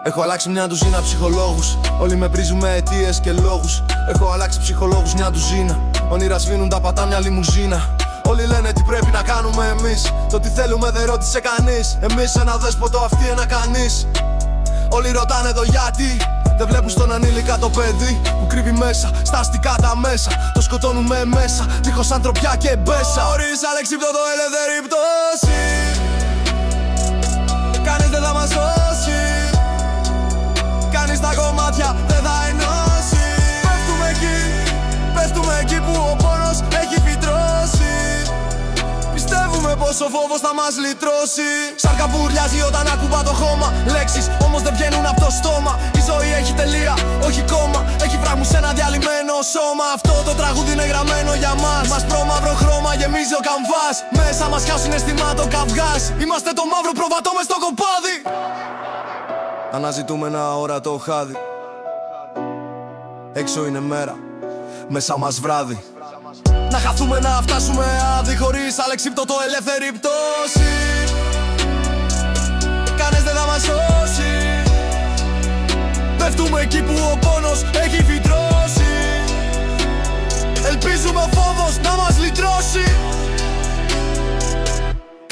Έχω αλλάξει μια ντουζίνα ψυχολόγους. Όλοι με πρίζουν με αιτίες και λόγους. Έχω αλλάξει ψυχολόγους μια ντουζίνα. Όνειρα σβήνουν, τα πατά μια λιμουζίνα. Όλοι λένε τι πρέπει να κάνουμε εμείς. Το τι θέλουμε δεν ρώτησε κανείς. Εμείς ένα δέσποτο, αυτοί ένα κανείς. Όλοι ρωτάνε εδώ γιατί δεν βλέπουν στον ανήλικα το παιδί που κρύβει μέσα στα αστικά τα μέσα. Το σκοτώνουμε μέσα, δίχως ανθρωπιά και μπέσα. Χωρίς αλεξίπτωτο ελεύθερη πτώση. Κανείς δεν θα μας σώσει. Κανείς τα κομμάτια δεν θα ενώσει. Πέφτουμε εκεί που ο πόνος έχει φυτρώσει. Πιστεύουμε πως ο φόβος θα μας λυτρώσει. Σάρκα που ουρλιάζει όταν ακουμπά το χώμα. Λέξεις όμως δεν βγαίνουν από το στόμα. Η ζωή έχει τελεία, όχι κόμμα. Έχει φράγμους σε ένα διαλυμένο σώμα. Αυτό το τραγούδι είναι γραμμένο για μας. Μας προμαύρο χρώμα γεμίζει ο καμβάς. Μέσα μας χάος συναισθημάτων καυγάς. Είμαστε το μαύρο προβατό μες στο κοπάδι. Αναζητούμε ένα όρατο χάδι. Έξω είναι μέρα, μέσα μας βράδυ. Να χαθούμε, να φτάσουμε άδει, χωρίς αλεξίπτωτο ελεύθερη πτώση. Κανείς δεν θα μας σώσει. Πέφτουμε εκεί που ο πόνος έχει φυτρώσει. Ελπίζουμε ο φόβος να μας λυτρώσει.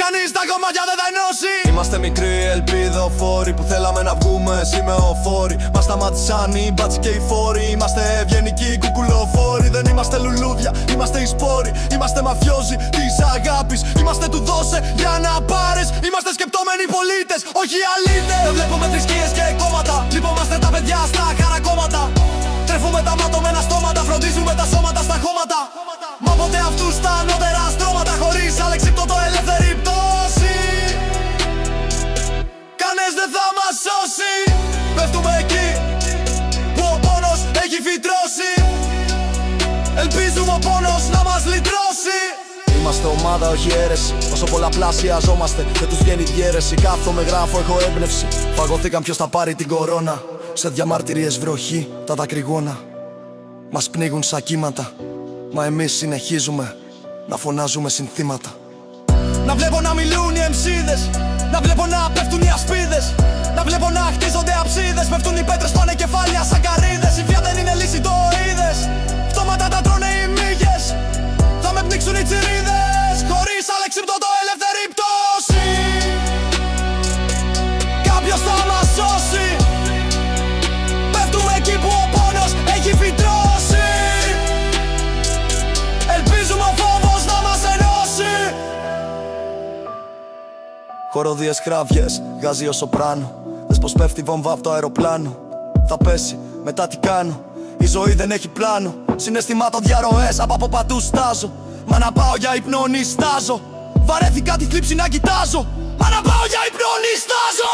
Κανείς τα κομμάτια δεν θα ενώσει. Είμαστε μικροί ελπιδοφόροι που θέλαμε να βγούμε σημεοφόροι. Μας σταμάτησαν οι μπάτσι και οι φόροι. Είμαστε ευγενικοί κουκουλοφόροι. Δεν είμαστε λουλούδια, είμαστε οι σπόροι. Είμαστε μαφιόζοι της αγάπης. Είμαστε του δώσε για να πάρεις. Είμαστε σκεπτόμενοι πολίτες, όχι αλήτες. Δεν βλέπουμε θρησκείες και κόμματα. Λυπόμαστε τα παιδιά στα χαρακόμματα. Τρέφουμε τα ματωμένα στόματα. Φροντίζουμε τα σώματα στα χώματα. Μα ποτέ αυτούς τα ανώτερα στρώματα. Χωρίς αλεξίπτωτο ελεύθερη πτώση. Κανείς δεν θα μας σώσει. Πέφτουμε εκεί που ο πόνος έχει φυτρώσει. Ελπίζουμε ο πόνος να μας λυτρώσει. Είμαστε ομάδα, όχι αίρεση. Όσο πολλαπλασιαζόμαστε δεν τους βγαίνει διαίρεση. Κάθομαι, γράφω, έχω έμπνευση. Φαγωθήκαν ποιος θα πάρει την κορώνα. Σε διαμαρτυρίες βροχή, τα δακρυγόνα μας πνίγουν σαν κύματα. Μα εμείς συνεχίζουμε να φωνάζουμε συνθήματα. Να βλέπω να μιλούν οι εμσίδες. Να βλέπω να πέφτουν οι ασπίδες. Να βλέπω να χτίζονται αψίδες. Πέφτουν οι πέτρες, πάνε κεφάλια σαν καρύδες. Η βία δεν είναι λύση, το είδες. Φτώματα τα τρώνε οι μύγες. Θα με πνίξουν οι τσιρίδες. Χωρίς αλεξίπτωτο ελεύθερη πτώση. Κάποιος θα μας σώσει. Πέφτουμε εκεί που ο πόνος έχει φυτρώσει. Ελπίζουμε ο φόβος να μας ενώσει. Χοροδίες χράviες, γάζει ο σοπράνο. Δες πως πέφτει βόμβα από το αεροπλάνο. Θα πέσει, μετά τι κάνω. Η ζωή δεν έχει πλάνο. Συναισθημάτων διαρροές, από παντού στάζω. Μα να πάω για ύπνο νηστάζω. Βαρέθηκα τη θλίψη να κοιτάζω. Μα να πάω για ύπνο νηστάζω.